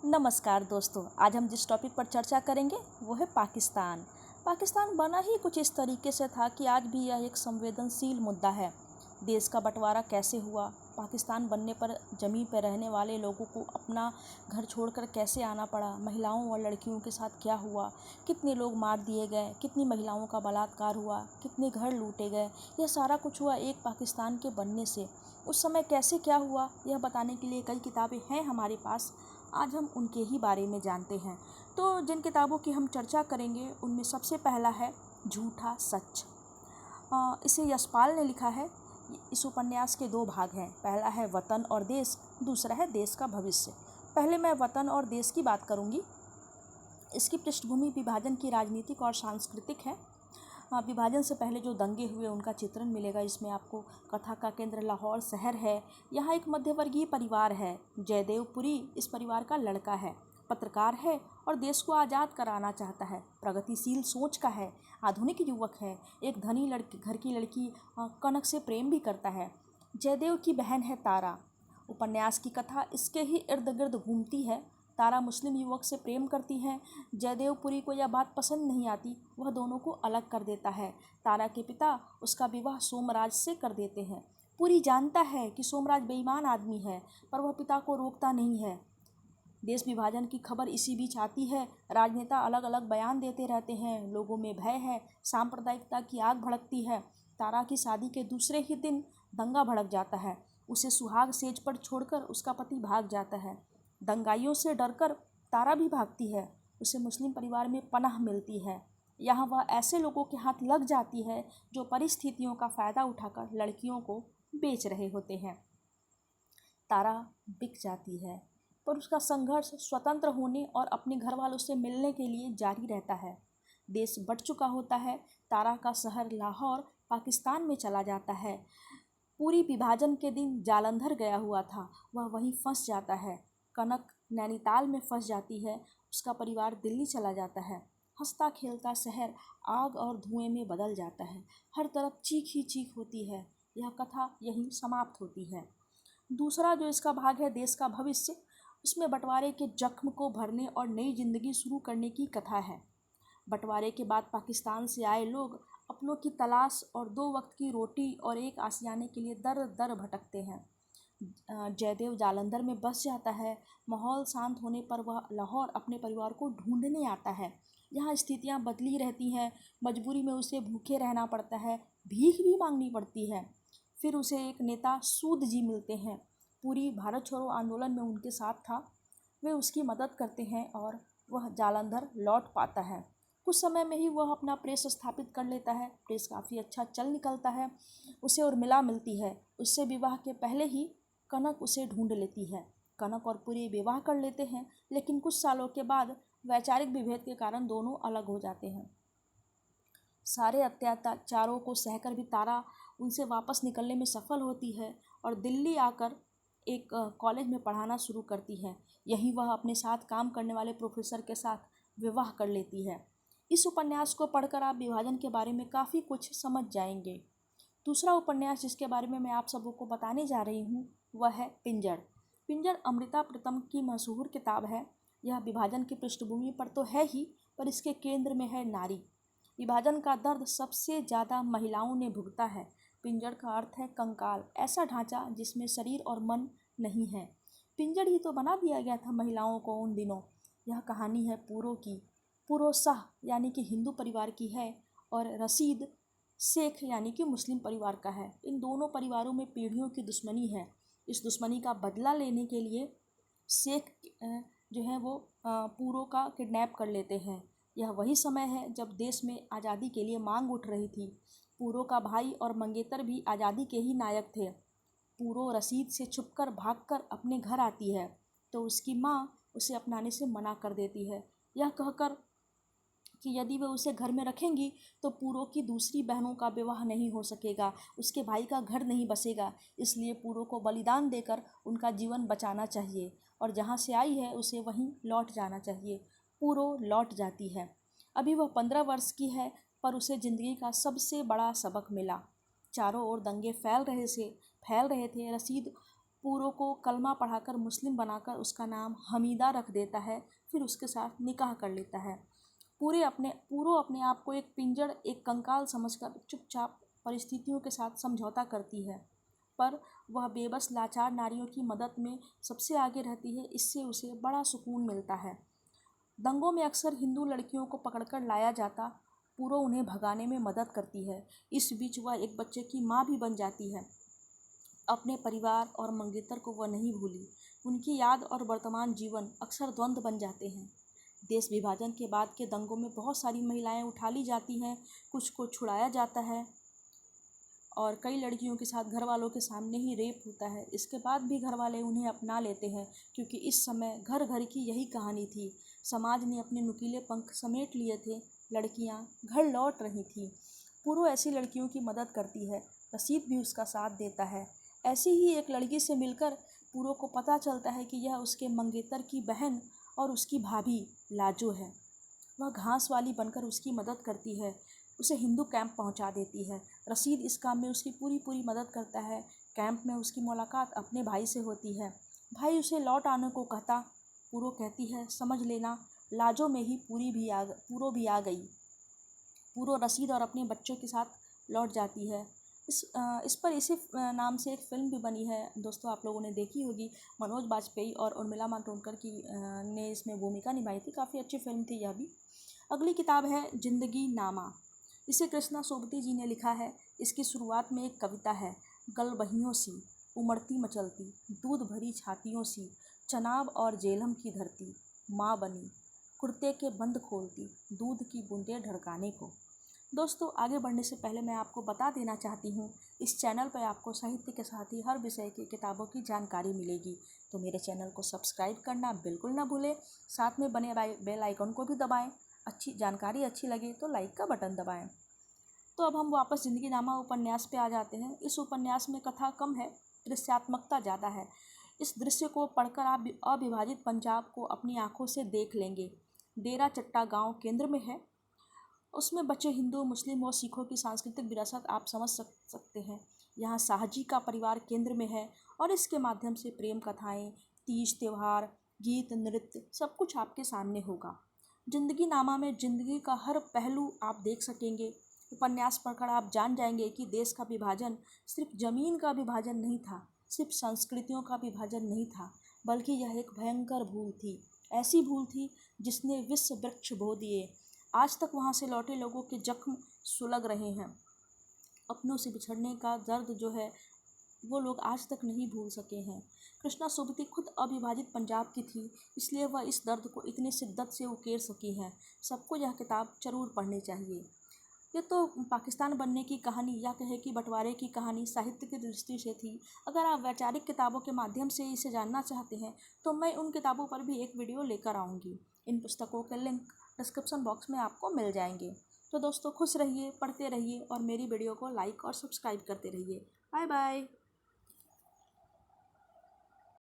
नमस्कार दोस्तों, आज हम जिस टॉपिक पर चर्चा करेंगे वो है पाकिस्तान। पाकिस्तान बना ही कुछ इस तरीके से था कि आज भी यह एक संवेदनशील मुद्दा है। देश का बंटवारा कैसे हुआ, पाकिस्तान बनने पर ज़मीन पर रहने वाले लोगों को अपना घर छोड़कर कैसे आना पड़ा, महिलाओं और लड़कियों के साथ क्या हुआ, कितने लोग मार दिए गए, कितनी महिलाओं का बलात्कार हुआ, कितने घर लूटे गए, यह सारा कुछ हुआ एक पाकिस्तान के बनने से। उस समय कैसे क्या हुआ यह बताने के लिए कई किताबें हैं हमारे पास। आज हम उनके ही बारे में जानते हैं। तो जिन किताबों की हम चर्चा करेंगे उनमें सबसे पहला है झूठा सच। इसे यशपाल ने लिखा है। इस उपन्यास के दो भाग हैं, पहला है वतन और देश, दूसरा है देश का भविष्य। पहले मैं वतन और देश की बात करूंगी। इसकी पृष्ठभूमि विभाजन की राजनीतिक और सांस्कृतिक है। विभाजन से पहले जो दंगे हुए उनका चित्रण मिलेगा इसमें आपको। कथा का केंद्र लाहौर शहर है। यहाँ एक मध्यवर्गीय परिवार है। जयदेव पुरी इस परिवार का लड़का है, पत्रकार है और देश को आज़ाद कराना चाहता है। प्रगतिशील सोच का है, आधुनिक युवक है। एक धनी लड़की घर की लड़की कनक से प्रेम भी करता है। जयदेव की बहन है तारा। उपन्यास की कथा इसके ही इर्द गिर्द घूमती है। तारा मुस्लिम युवक से प्रेम करती है। जयदेव पुरी को यह बात पसंद नहीं आती, वह दोनों को अलग कर देता है। तारा के पिता उसका विवाह सोमराज से कर देते हैं। पुरी जानता है कि सोमराज बेईमान आदमी है, पर वह पिता को रोकता नहीं है। देश विभाजन की खबर इसी बीच आती है। राजनेता अलग अलग बयान देते रहते हैं, लोगों में भय है, सांप्रदायिकता की आग भड़कती है। तारा की शादी के दूसरे ही दिन दंगा भड़क जाता है। उसे सुहाग सेज पर छोड़कर उसका पति भाग जाता है। दंगाइयों से डरकर तारा भी भागती है। उसे मुस्लिम परिवार में पनाह मिलती है। यहाँ वह ऐसे लोगों के हाथ लग जाती है जो परिस्थितियों का फ़ायदा उठाकर लड़कियों को बेच रहे होते हैं। तारा बिक जाती है, पर उसका संघर्ष स्वतंत्र होने और अपने घर वालों से मिलने के लिए जारी रहता है। देश बट चुका होता है। तारा का शहर लाहौर पाकिस्तान में चला जाता है। पूरी विभाजन के दिन जालंधर गया हुआ था, वह वहीं फंस जाता है। कनक नैनीताल में फंस जाती है। उसका परिवार दिल्ली चला जाता है। हंसता खेलता शहर आग और धुएं में बदल जाता है। हर तरफ चीख ही चीख होती है। यह कथा यहीं समाप्त होती है। दूसरा जो इसका भाग है देश का भविष्य, उसमें बंटवारे के जख्म को भरने और नई जिंदगी शुरू करने की कथा है। बंटवारे के बाद पाकिस्तान से आए लोग अपनों की तलाश और दो वक्त की रोटी और एक आशियाने के लिए दर दर भटकते हैं। जयदेव जालंधर में बस जाता है। माहौल शांत होने पर वह लाहौर अपने परिवार को ढूंढने आता है। यहाँ स्थितियाँ बदली रहती हैं। मजबूरी में उसे भूखे रहना पड़ता है, भीख भी मांगनी पड़ती है। फिर उसे एक नेता सूद जी मिलते हैं। पूरी भारत छोड़ो आंदोलन में उनके साथ था। वे उसकी मदद करते हैं और वह जालंधर लौट पाता है। कुछ समय में ही वह अपना प्रेस स्थापित कर लेता है। प्रेस काफ़ी अच्छा चल निकलता है। उसे उर्मिला मिलती है। उससे विवाह के पहले ही कनक उसे ढूंढ लेती है। कनक और पुरी विवाह कर लेते हैं, लेकिन कुछ सालों के बाद वैचारिक विभेद के कारण दोनों अलग हो जाते हैं। सारे अत्याचारों को सहकर भी तारा उनसे वापस निकलने में सफल होती है और दिल्ली आकर एक कॉलेज में पढ़ाना शुरू करती है। यहीं वह अपने साथ काम करने वाले प्रोफेसर के साथ विवाह कर लेती है। इस उपन्यास को पढ़कर आप विभाजन के बारे में काफ़ी कुछ समझ जाएंगे। दूसरा उपन्यास जिसके बारे में मैं आप सबों को बताने जा रही हूँ वह है पिंजड़। पिंजड़ अमृता प्रीतम की मशहूर किताब है। यह विभाजन की पृष्ठभूमि पर तो है ही, पर इसके केंद्र में है नारी। विभाजन का दर्द सबसे ज़्यादा महिलाओं ने भुगता है। पिंजड़ का अर्थ है कंकाल, ऐसा ढांचा जिसमें शरीर और मन नहीं है। पिंजड़ ही तो बना दिया गया था महिलाओं को उन दिनों। यह कहानी है पूरो की। पूरो शाह यानी कि हिंदू परिवार की है और रशीद शेख यानी कि मुस्लिम परिवार का है। इन दोनों परिवारों में पीढ़ियों की दुश्मनी है। इस दुश्मनी का बदला लेने के लिए शेख जो है वो पूरो का किडनैप कर लेते हैं। यह वही समय है जब देश में आज़ादी के लिए मांग उठ रही थी। पूरो का भाई और मंगेतर भी आज़ादी के ही नायक थे। पूरो रशीद से छुपकर भागकर अपने घर आती है तो उसकी माँ उसे अपनाने से मना कर देती है, यह कहकर कि यदि वे उसे घर में रखेंगी तो पूरो की दूसरी बहनों का विवाह नहीं हो सकेगा, उसके भाई का घर नहीं बसेगा। इसलिए पूरो को बलिदान देकर उनका जीवन बचाना चाहिए और जहाँ से आई है उसे वहीं लौट जाना चाहिए। पूरो लौट जाती है। अभी वह 15 वर्ष की है, पर उसे ज़िंदगी का सबसे बड़ा सबक मिला। चारों ओर दंगे फैल रहे थे। रशीद पूरो को कलमा पढ़ाकर मुस्लिम बनाकर उसका नाम हमीदा रख देता है, फिर उसके साथ निकाह कर लेता है। पूरो अपने आप को एक पिंजड़, एक कंकाल समझकर चुपचाप परिस्थितियों के साथ समझौता करती है, पर वह बेबस लाचार नारियों की मदद में सबसे आगे रहती है। इससे उसे बड़ा सुकून मिलता है। दंगों में अक्सर हिंदू लड़कियों को पकड़कर लाया जाता, पूरो उन्हें भगाने में मदद करती है। इस बीच वह एक बच्चे की माँ भी बन जाती है। अपने परिवार और मंगेतर को वह नहीं भूली। उनकी याद और वर्तमान जीवन अक्सर द्वंद्व बन जाते हैं। देश विभाजन के बाद के दंगों में बहुत सारी महिलाएं उठा ली जाती हैं, कुछ को छुड़ाया जाता है और कई लड़कियों के साथ घर वालों के सामने ही रेप होता है। इसके बाद भी घर वाले उन्हें अपना लेते हैं, क्योंकि इस समय घर घर की यही कहानी थी। समाज ने अपने नुकीले पंख समेट लिए थे, लड़कियां घर लौट रही थीं। पूरो ऐसी लड़कियों की मदद करती है, रसीद भी उसका साथ देता है। ऐसी ही एक लड़की से मिलकर पूरो को पता चलता है कि यह उसके मंगेतर की बहन और उसकी भाभी लाजो है। वह घास वाली बनकर उसकी मदद करती है, उसे हिंदू कैंप पहुंचा देती है। रसीद इस काम में उसकी पूरी मदद करता है। कैंप में उसकी मुलाकात अपने भाई से होती है। भाई उसे लौट आने को कहता, पूरो कहती है, समझ लेना, लाजो में ही पूरो भी आ गई। पूरो रसीद और अपने बच्चों के साथ लौट जाती है। इस पर इसी नाम से एक फ़िल्म भी बनी है दोस्तों, आप लोगों ने देखी होगी। मनोज बाजपेयी और उर्मिला मातोंडकर की ने इसमें भूमिका निभाई थी। काफ़ी अच्छी फिल्म थी यह भी। अगली किताब है जिंदगी नामा। इसे कृष्णा सोबती जी ने लिखा है। इसकी शुरुआत में एक कविता है। गलबहियों सी उमड़ती मचलती, दूध भरी छातियों सी, चनाब और जेलम की धरती, माँ बनी कुर्ते के बंद खोलती, दूध की बूंदें ढड़काने को। दोस्तों, आगे बढ़ने से पहले मैं आपको बता देना चाहती हूँ, इस चैनल पर आपको साहित्य के साथ ही हर विषय की किताबों की जानकारी मिलेगी। तो मेरे चैनल को सब्सक्राइब करना बिल्कुल ना भूलें। साथ में बने बेल आइकन को भी दबाएं। जानकारी अच्छी लगे तो लाइक का बटन दबाएं। तो अब हम वापस जिंदगी नामा उपन्यास पे आ जाते हैं। इस उपन्यास में कथा कम है, दृश्यात्मकता ज़्यादा है। इस दृश्य को पढ़कर आप अविभाजित पंजाब को अपनी आंखों से देख लेंगे। डेरा चट्टा गांव केंद्र में है। उसमें बचे हिंदू, मुस्लिम और सिखों की सांस्कृतिक विरासत आप समझ सकते हैं। यहाँ शाहजी का परिवार केंद्र में है और इसके माध्यम से प्रेम कथाएं, तीज त्यौहार, गीत, नृत्य सब कुछ आपके सामने होगा। जिंदगी नामा में जिंदगी का हर पहलू आप देख सकेंगे। उपन्यास पढ़कर आप जान जाएंगे कि देश का विभाजन सिर्फ जमीन का विभाजन नहीं था, सिर्फ संस्कृतियों का विभाजन नहीं था, बल्कि यह एक भयंकर भूल थी। ऐसी भूल थी जिसने विश्व वृक्ष बो दिए। आज तक वहाँ से लौटे लोगों के जख्म सुलग रहे हैं। अपनों से बिछड़ने का दर्द जो है वो लोग आज तक नहीं भूल सके हैं। कृष्णा सोबती खुद अविभाजित पंजाब की थी, इसलिए वह इस दर्द को इतनी शिद्दत से उकेर सकी हैं। सबको यह किताब जरूर पढ़नी चाहिए। ये तो पाकिस्तान बनने की कहानी या कहे कि बंटवारे की कहानी साहित्य की दृष्टि से थी। अगर आप वैचारिक किताबों के माध्यम से इसे जानना चाहते हैं तो मैं उन किताबों पर भी एक वीडियो लेकर आऊँगी। इन पुस्तकों के लिंक डिस्क्रिप्शन बॉक्स में आपको मिल जाएंगे। तो दोस्तों, खुश रहिए, पढ़ते रहिए और मेरी वीडियो को लाइक और सब्सक्राइब करते रहिए। Bye bye.